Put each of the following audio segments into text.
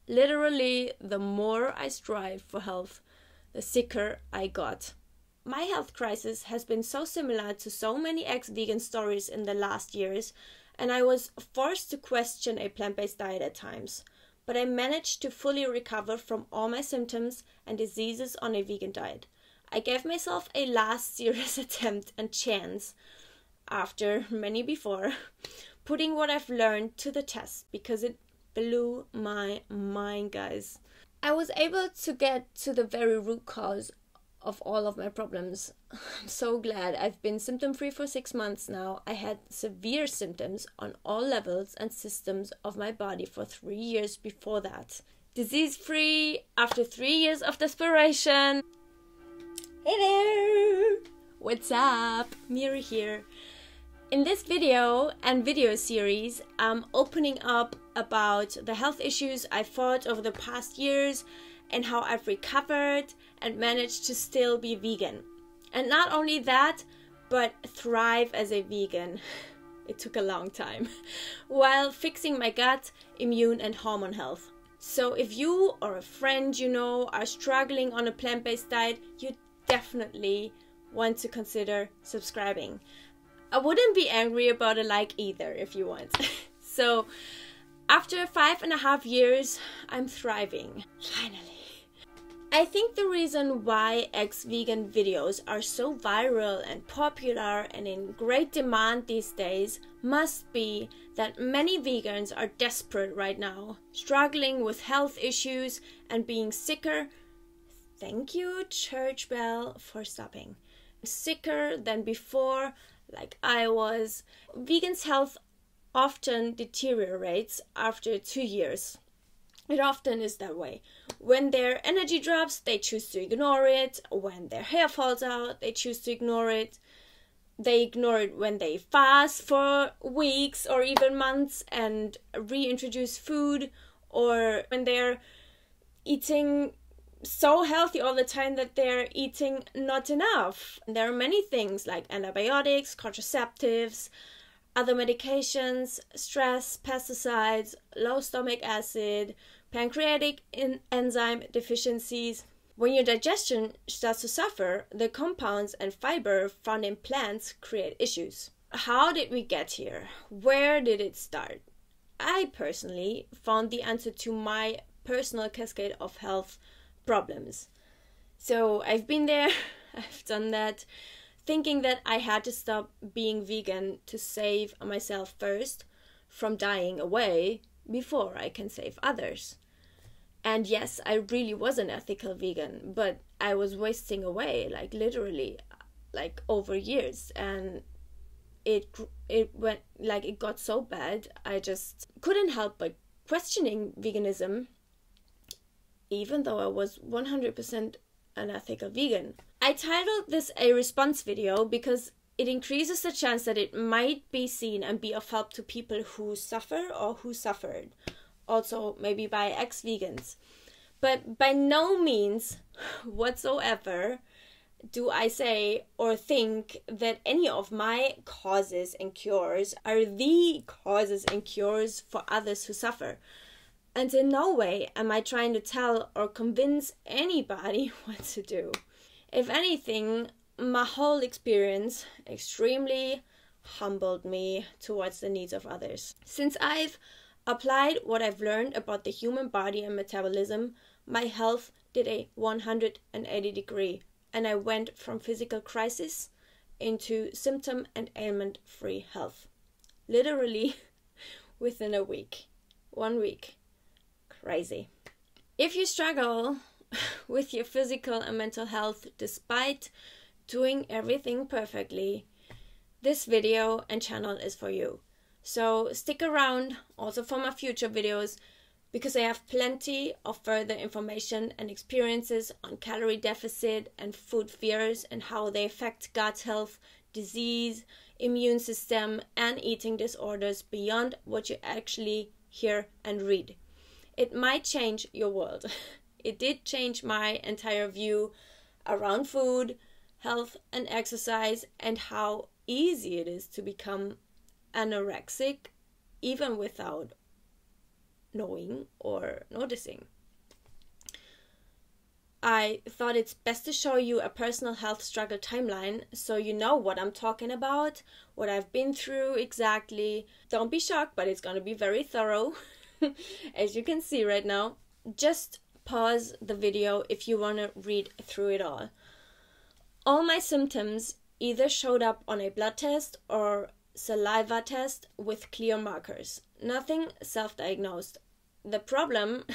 Literally, the more I strive for health, the sicker I got. My health crisis has been so similar to so many ex-vegan stories in the last years, and I was forced to question a plant-based diet at times. But I managed to fully recover from all my symptoms and diseases on a vegan diet. I gave myself a last serious attempt and chance, after many before, putting what I've learned to the test because it blew my mind, guys. I was able to get to the very root cause of all of my problems. I'm so glad. I've been symptom-free for 6 months now. I had severe symptoms on all levels and systems of my body for 3 years before that. Disease-free after 3 years of desperation. Hey there! What's up? Miri here. In this video and video series, I'm opening up about the health issues I fought over the past years and how I've recovered and managed to still be vegan. And not only that, but thrive as a vegan. It took a long time. While fixing my gut, immune and hormone health. So if you or a friend you know are struggling on a plant-based diet, you definitely want to consider subscribing. I wouldn't be angry about a like either if you want. So after 5.5 years, I'm thriving. Finally. I think the reason why ex-vegan videos are so viral and popular and in great demand these days must be that many vegans are desperate right now, struggling with health issues and being sicker. Thank you, church bell, for stopping. Sicker than before, like I was. Vegans' health often deteriorates after 2 years. It often is that way. When their energy drops, they choose to ignore it. When their hair falls out, they choose to ignore it. They ignore it when they fast for weeks or even months and reintroduce food, or when they're eating so healthy all the time that they're eating not enough. There are many things like antibiotics, contraceptives, other medications, stress, pesticides, low stomach acid, pancreatic enzyme deficiencies. When your digestion starts to suffer, the compounds and fiber found in plants create issues. How did we get here? Where did it start? I personally found the answer to my personal cascade of health problems. So I've been there, I've done that, thinking that I had to stop being vegan to save myself first from dying away before I can save others. And yes, I really was an ethical vegan, but I was wasting away, like literally, like over years. And it went, like it got so bad, I just couldn't help but questioning veganism, even though I was 100% an ethical vegan. I titled this a response video because it increases the chance that it might be seen and be of help to people who suffer or who suffered. Also, maybe by ex-vegans. But by no means whatsoever do I say or think that any of my causes and cures are the causes and cures for others who suffer. And in no way am I trying to tell or convince anybody what to do. If anything, my whole experience extremely humbled me towards the needs of others. Since I've applied what I've learned about the human body and metabolism, my health did a 180-degree, and I went from physical crisis into symptom and ailment-free health. Literally within a week. 1 week. Crazy. If you struggle with your physical and mental health despite doing everything perfectly, this video and channel is for you. So stick around also for my future videos, because I have plenty of further information and experiences on calorie deficit and food fears and how they affect gut health, disease, immune system, and eating disorders beyond what you actually hear and read. It might change your world. It did change my entire view around food, health, and exercise, and how easy it is to become anorexic even without knowing or noticing. I thought it's best to show you a personal health struggle timeline so you know what I'm talking about, what I've been through exactly. Don't be shocked, but it's going to be very thorough, as you can see right now. Just pause the video if you want to read through it all. All my symptoms either showed up on a blood test or saliva test with clear markers. Nothing self-diagnosed. The problem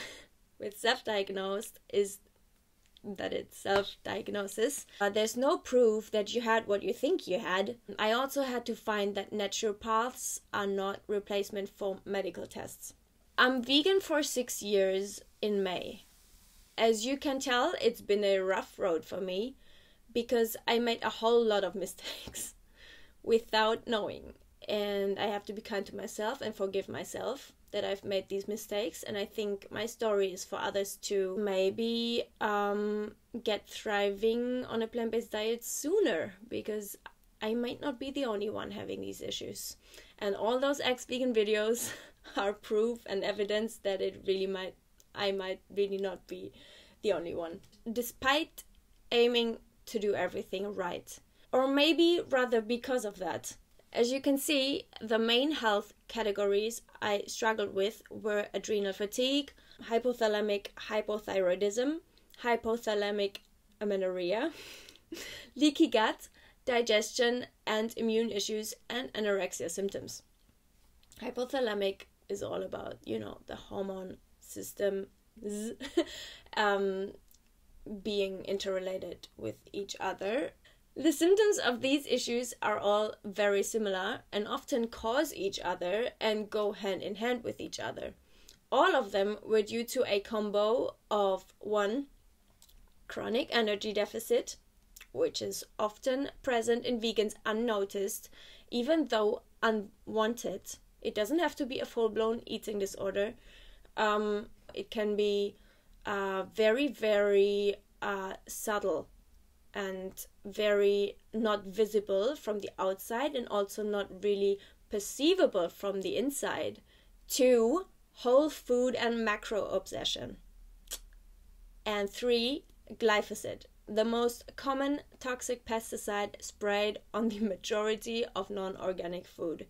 with self-diagnosed is that it's self-diagnosis. There's no proof that you had what you think you had. I also had to find that naturopaths are not replacement for medical tests. I'm vegan for 6 years in May. As you can tell, it's been a rough road for me because I made a whole lot of mistakes without knowing. And I have to be kind to myself and forgive myself that I've made these mistakes. And I think my story is for others to maybe get thriving on a plant-based diet sooner, because I might not be the only one having these issues. And all those ex-vegan videos are proof and evidence that I might really not be the only one, despite aiming to do everything right. Or maybe rather because of that. As you can see, the main health categories I struggled with were adrenal fatigue, hypothalamic hypothyroidism, hypothalamic amenorrhea, leaky gut, digestion and immune issues, and anorexia symptoms. Hypothalamic is all about, the hormone system being interrelated with each other. The symptoms of these issues are all very similar and often cause each other and go hand in hand with each other. All of them were due to a combo of 1, chronic energy deficit, which is often present in vegans unnoticed, even though unwanted. It doesn't have to be a full-blown eating disorder. It can be very, very subtle and very not visible from the outside and also not really perceivable from the inside. 2, whole food and macro obsession. And 3, glyphosate, the most common toxic pesticide sprayed on the majority of non-organic food.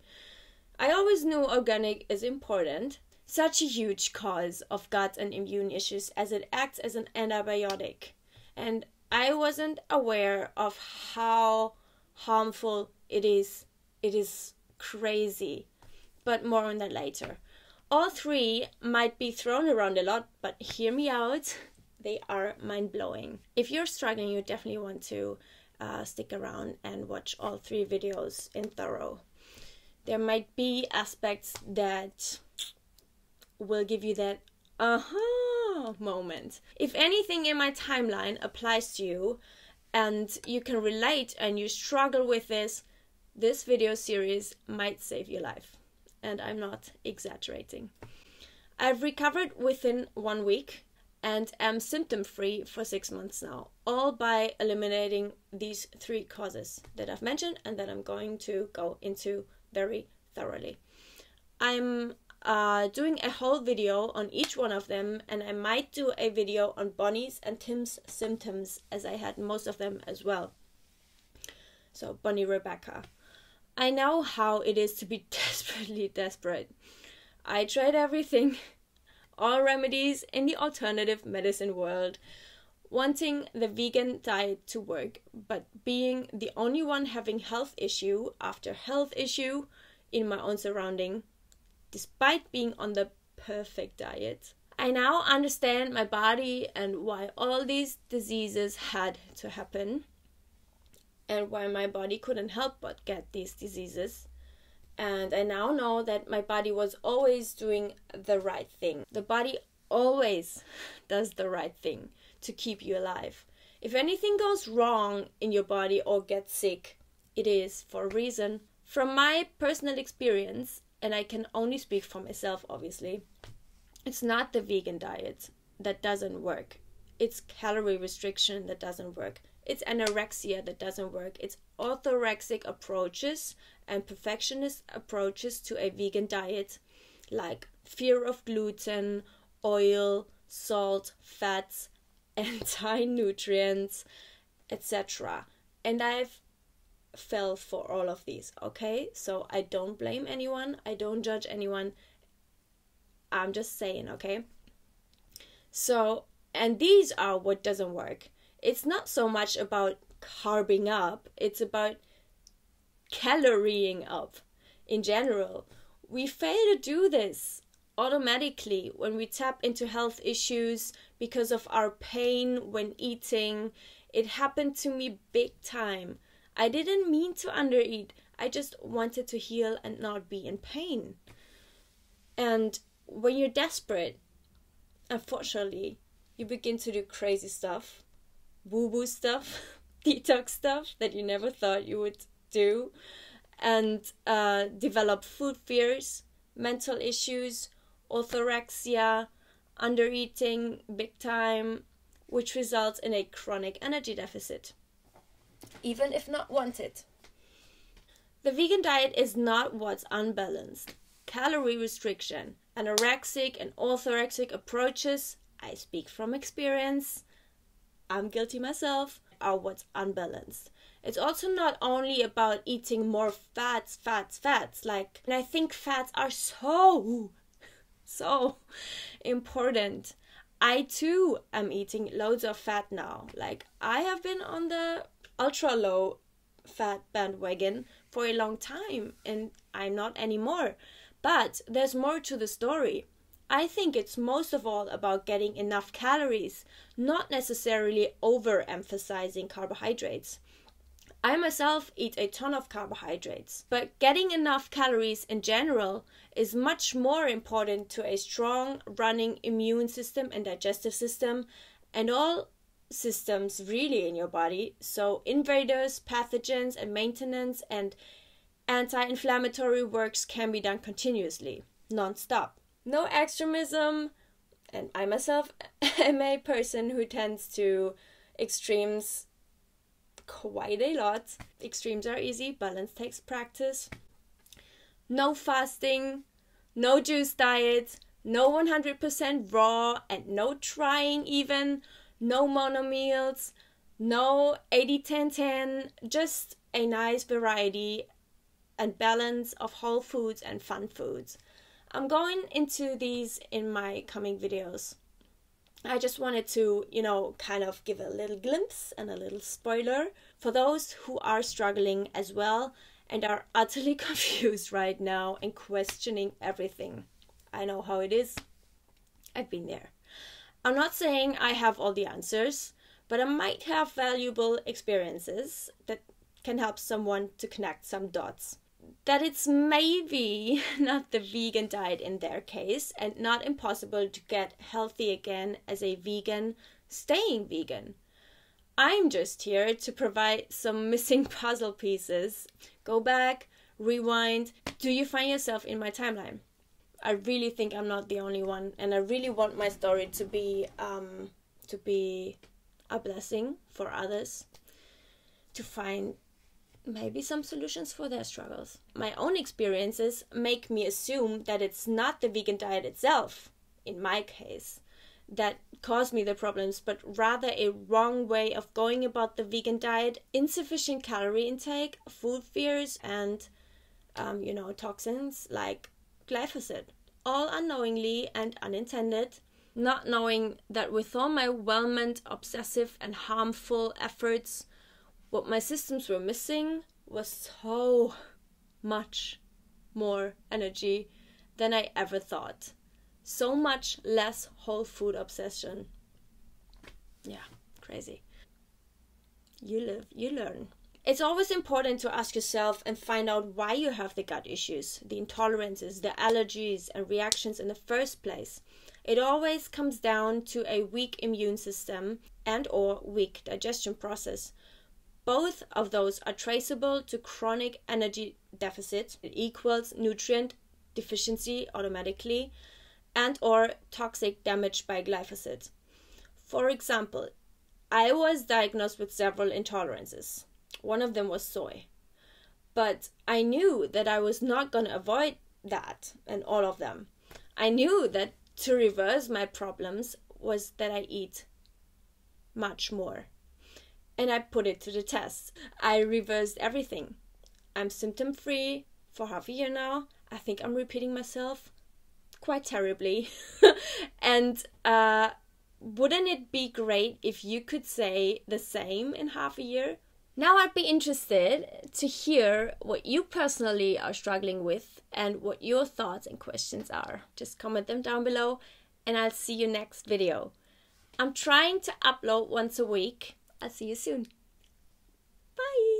I always knew organic is important, such a huge cause of gut and immune issues as it acts as an antibiotic. And I wasn't aware of how harmful it is. It is crazy, but more on that later. All 3 might be thrown around a lot, but hear me out. They are mind-blowing. If you're struggling, you definitely want to stick around and watch all 3 videos in thorough. There might be aspects that will give you that aha moment. If anything in my timeline applies to you and you can relate and you struggle with this video series might save your life. And I'm not exaggerating. I've recovered within 1 week and am symptom-free for 6 months now, all by eliminating these 3 causes that I've mentioned and that I'm going to go into very thoroughly. I'm doing a whole video on each one of them, and I might do a video on Bonny's and Tim's symptoms, as I had most of them as well. So, Bonny Rebecca. I know how it is to be desperately desperate. I tried everything, all remedies in the alternative medicine world, wanting the vegan diet to work, but being the only one having health issue after health issue in my own surrounding, despite being on the perfect diet. I now understand my body and why all these diseases had to happen and why my body couldn't help but get these diseases. And I now know that my body was always doing the right thing. The body always does the right thing to keep you alive. If anything goes wrong in your body or gets sick, it is for a reason. From my personal experience, and I can only speak for myself, obviously, it's not the vegan diet that doesn't work. It's calorie restriction that doesn't work. It's anorexia that doesn't work. It's orthorexic approaches and perfectionist approaches to a vegan diet, like fear of gluten, oil, salt, fats, anti-nutrients, etc. And I've fell for all of these, okay? So I don't blame anyone, I don't judge anyone, I'm just saying, okay? So, and these are what doesn't work. It's not so much about carbing up, it's about calorying up in general. We fail to do this automatically when we tap into health issues because of our pain when eating. It happened to me big time. I didn't mean to undereat. I just wanted to heal and not be in pain. And when you're desperate, unfortunately, you begin to do crazy stuff, woo-woo stuff, detox stuff that you never thought you would do, and develop food fears, mental issues, orthorexia, undereating big time, which results in a chronic energy deficit, even if not wanted. The vegan diet is not what's unbalanced. Calorie restriction, anorexic and orthorexic approaches, I speak from experience, I'm guilty myself, are what's unbalanced. It's also not only about eating more fats, like, and I think fats are so important. I too am eating loads of fat now. Like, I have been on the ultra low fat bandwagon for a long time and I'm not anymore. But there's more to the story. I think it's most of all about getting enough calories, not necessarily overemphasizing carbohydrates. I myself eat a ton of carbohydrates, but getting enough calories in general is much more important to a strong running immune system and digestive system and all systems really in your body. So invaders, pathogens and maintenance and anti-inflammatory works can be done continuously, non-stop. No extremism, and I myself am a person who tends to extremes quite a lot. Extremes are easy, balance takes practice. No fasting, no juice diet, no 100% raw, and no trying even, no mono meals, no 80-10-10, just a nice variety and balance of whole foods and fun foods. I'm going into these in my coming videos. I just wanted to, kind of give a little glimpse and a little spoiler for those who are struggling as well and are utterly confused right now and questioning everything. I know how it is. I've been there. I'm not saying I have all the answers, but I might have valuable experiences that can help someone to connect some dots. That it's maybe not the vegan diet in their case and not impossible to get healthy again as a vegan, staying vegan. I'm just here to provide some missing puzzle pieces. Go back, rewind. Do you find yourself in my timeline? I really think I'm not the only one, and I really want my story to be a blessing for others, to find maybe some solutions for their struggles. My own experiences make me assume that it's not the vegan diet itself, in my case, that caused me the problems, but rather a wrong way of going about the vegan diet, insufficient calorie intake, food fears, and, toxins like glyphosate, all unknowingly and unintended, not knowing that with all my well-meant, obsessive, and harmful efforts, what my systems were missing was so much more energy than I ever thought. So much less whole food obsession. Yeah, crazy. You live, you learn. It's always important to ask yourself and find out why you have the gut issues, the intolerances, the allergies and reactions in the first place. It always comes down to a weak immune system and or weak digestion process. Both of those are traceable to chronic energy deficit. It equals nutrient deficiency automatically and or toxic damage by glyphosate. For example, I was diagnosed with several intolerances. One of them was soy. But I knew that I was not going to avoid that and all of them. I knew that to reverse my problems was that I eat much more. And I put it to the test. I reversed everything. I'm symptom free for half a year now. I think I'm repeating myself quite terribly. And wouldn't it be great if you could say the same in half a year? Now I'd be interested to hear what you personally are struggling with and what your thoughts and questions are. Just comment them down below and I'll see you next video. I'm trying to upload once a week. I'll see you soon. Bye!